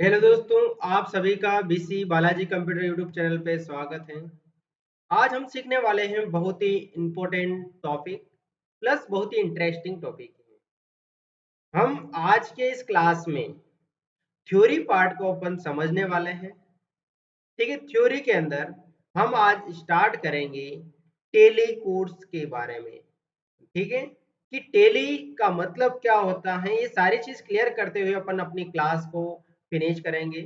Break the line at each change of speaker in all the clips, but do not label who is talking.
Hello दोस्तों, आप सभी का BC Balaji computer YouTube channel पे स्वागत है। आज हम सीखने वाले हैं बहुत ही इम्पोर्टेंट टॉपिक प्लस बहुत ही इंटरेस्टिंग टॉपिक है। हम आज के इस क्लास में थ्योरी पार्ट को अपन समझने वाले हैं। ठीक है, थ्योरी के अंदर हम आज स्टार्ट करेंगे टेली कोर्स के बारे में। ठीक है, कि टेली का मतलब क्या होता है, ये सारी चीज क्लियर करते हुए अपन अपनी क्लास को फिनिश करेंगे।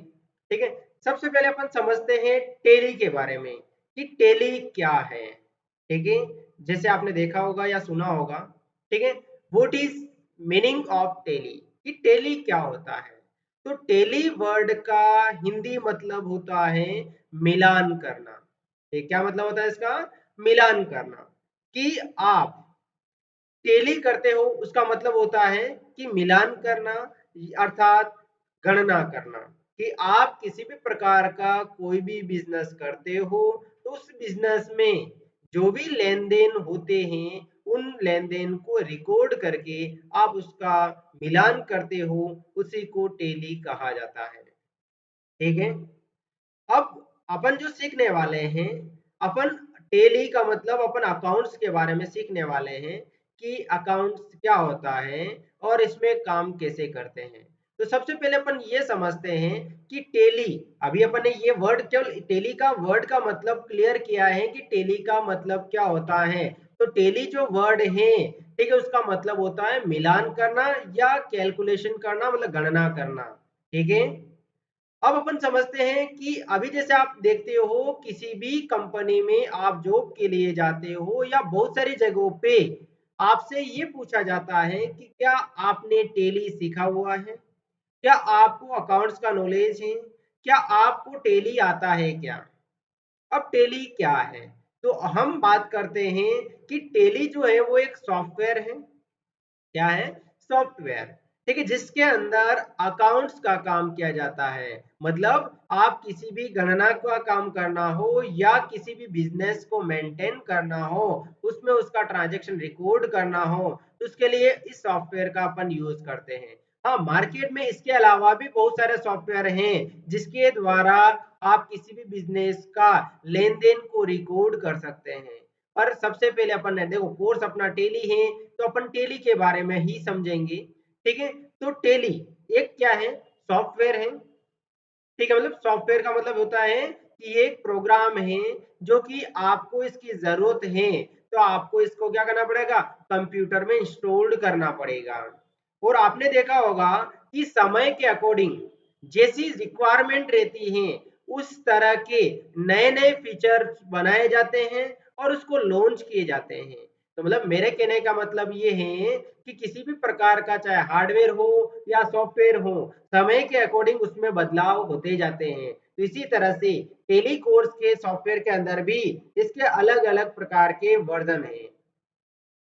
ठीक है, सबसे पहले अपन समझते हैं टेली के बारे में कि टेली क्या है। ठीक है, जैसे आपने देखा होगा या सुना होगा। ठीक है, what is meaning of tele, कि टेली क्या होता है। तो टेली वर्ड का हिंदी मतलब होता है मिलान करना। ये क्या मतलब होता है इसका? मिलान करना। कि आप टेली करते हो उसका मतलब होता है कि मिलान करना, अर्थात गणना करना। कि आप किसी भी प्रकार का कोई भी बिजनेस करते हो तो उस बिजनेस में जो भी लेन देन होते हैं उन लेन देन को रिकॉर्ड करके आप उसका मिलान करते हो, उसी को टेली कहा जाता है। ठीक है, अब अपन जो सीखने वाले हैं, अपन टेली का मतलब अपन अकाउंट्स के बारे में सीखने वाले हैं कि अकाउंट्स क्या होता है और इसमें काम कैसे करते हैं। तो सबसे पहले अपन ये समझते हैं कि टेली, अभी अपन ने ये वर्ड केवल टेली का वर्ड का मतलब क्लियर किया है कि टेली का मतलब क्या होता है। तो टेली जो वर्ड है, ठीक है, उसका मतलब होता है मिलान करना या कैलकुलेशन करना, मतलब गणना करना। ठीक है, अब अपन समझते हैं कि अभी जैसे आप देखते हो किसी भी कंपनी में आप जॉब के लिए जाते हो या बहुत सारी जगहों पे आपसे ये पूछा जाता है कि क्या आपने टेली सीखा हुआ है, क्या आपको अकाउंट्स का नॉलेज है, क्या आपको टेली आता है क्या। अब टेली क्या है, तो हम बात करते हैं कि टेली जो है वो एक सॉफ्टवेयर है। क्या है? सॉफ्टवेयर। ठीक है, जिसके अंदर अकाउंट्स का काम किया जाता है। मतलब आप किसी भी गणना का काम करना हो या किसी भी बिजनेस को मेंटेन करना हो, उसमें उसका ट्रांजैक्शन रिकॉर्ड करना हो, तो उसके लिए इस सॉफ्टवेयर का अपन यूज करते हैं। हाँ, मार्केट में इसके अलावा भी बहुत सारे सॉफ्टवेयर हैं जिसके द्वारा आप किसी भी बिजनेस का लेन देन को रिकॉर्ड कर सकते हैं। पर सबसे पहले अपन ने देखो कोर्स अपना टेली है, तो अपन टेली के बारे में ही समझेंगे। ठीक है, तो टेली एक क्या है? सॉफ्टवेयर है। ठीक है, मतलब सॉफ्टवेयर का मतलब होता है कि ये एक प्रोग्राम है जो कि आपको इसकी जरूरत है, तो आपको इसको क्या करना पड़ेगा? कंप्यूटर में इंस्टॉल्ड करना पड़ेगा। और आपने देखा होगा कि समय के अकॉर्डिंग जैसी रिक्वायरमेंट रहती है उस तरह के नए नए फीचर बनाए जाते हैं और उसको लॉन्च किए जाते हैं। तो मतलब मेरे कहने का मतलब ये है कि किसी भी प्रकार का चाहे हार्डवेयर हो या सॉफ्टवेयर हो, समय के अकॉर्डिंग उसमें बदलाव होते जाते हैं। तो इसी तरह से टेली कोर्स के सॉफ्टवेयर के अंदर भी इसके अलग अलग प्रकार के वर्जन हैं।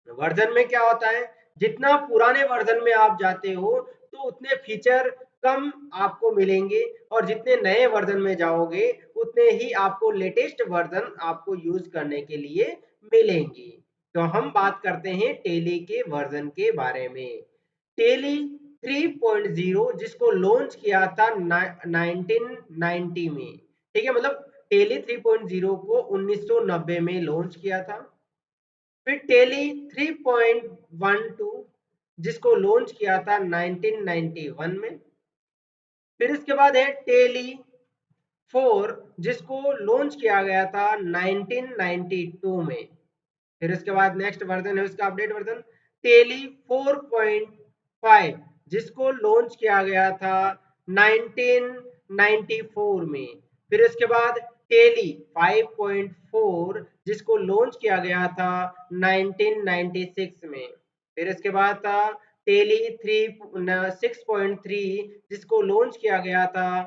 वर्जन में क्या होता है, जितना पुराने वर्जन में आप जाते हो तो उतने फीचर कम आपको मिलेंगे, और जितने नए वर्जन में जाओगे उतने ही आपको लेटेस्ट वर्जन आपको यूज करने के लिए मिलेंगी। तो हम बात करते हैं टेली के वर्जन के बारे में। टेली 3.0 जिसको लॉन्च किया था 1990 में। ठीक है, मतलब टेली 3.0 को 1990 में लॉन्च किया था। फिर टेली 3.12 जिसको लॉन्च किया था 1991 में। फिर इसके बाद है टेली 4 जिसको लॉन्च किया गया था 1992 में। फिर इसके बाद नेक्स्ट वर्जन है उसका अपडेट वर्जन टेली 4.5 जिसको लॉन्च किया गया था 1994 में। फिर इसके बाद टेली 5.4 जिसको लॉन्च किया गया था 1996 में। फिर इसके बाद था टेली 6.3 जिसको लॉन्च किया गया था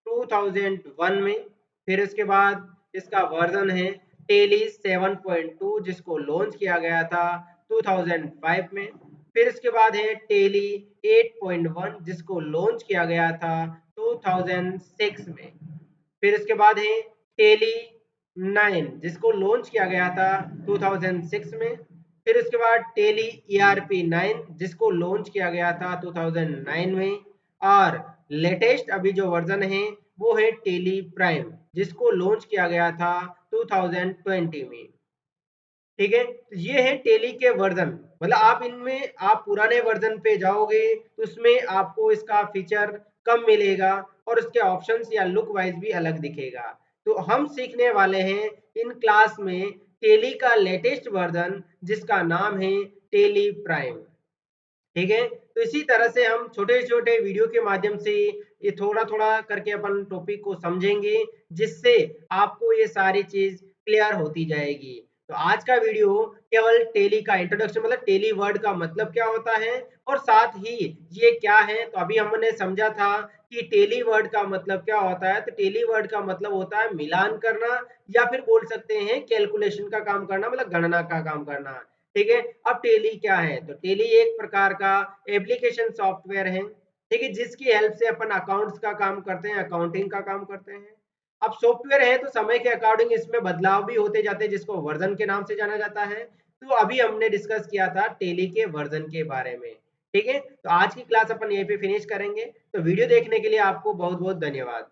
2001 में। फिर इसके बाद इसका वर्जन है टेली 7.2 जिसको लॉन्च किया गया था 2005 में। फिर इसके बाद है टेली 8.1 जिसको लॉन्च किया गया था 2006 में। फिर इसके बाद है टेली 9 जिसको लॉन्च किया गया था 2006 में। फिर उसके बाद टेली ERP 9 जिसको लॉन्च किया गया था 2009 में। और लेटेस्ट अभी जो वर्जन है वो है टेली प्राइम, जिसको लॉन्च किया गया था 2020 में। ठीक है, तो ये है टेली के वर्जन। मतलब आप इनमें आप पुराने वर्जन पे जाओगे तो उसमें आपको इसका फीचर कम मिलेगा और उसके ऑप्शंस या लुक वाइज भी अलग दिखेगा। तो हम सीखने वाले हैं इन क्लास में टेली का लेटेस्ट वर्जन, जिसका नाम है टेली प्राइम। ठीक है, तो इसी तरह से हम छोटे छोटे वीडियो के माध्यम से ये थोड़ा थोड़ा करके अपन टॉपिक को समझेंगे, जिससे आपको ये सारी चीज क्लियर होती जाएगी। तो आज का वीडियो केवल टेली का इंट्रोडक्शन, मतलब टेली वर्ड का मतलब क्या होता है और साथ ही ये क्या है। तो अभी हमने समझा था कि टेली वर्ड का मतलब क्या होता है। तो टेली वर्ड का मतलब होता है मिलान करना, या फिर बोल सकते हैं कैलकुलेशन का काम करना, मतलब गणना का काम करना। ठीक है, अब टेली क्या है, तो टेली एक प्रकार का एप्लीकेशन सॉफ्टवेयर है, ठीक है, जिसकी हेल्प से अपन अकाउंट्स का काम करते हैं, अकाउंटिंग का काम करते हैं। अब सॉफ्टवेयर है तो समय के अकॉर्डिंग इसमें बदलाव भी होते जाते हैं, जिसको वर्जन के नाम से जाना जाता है। तो अभी हमने डिस्कस किया था टेली के वर्जन के बारे में। ठीक है, तो आज की क्लास अपन यहीं पे फिनिश करेंगे। तो वीडियो देखने के लिए आपको बहुत बहुत धन्यवाद।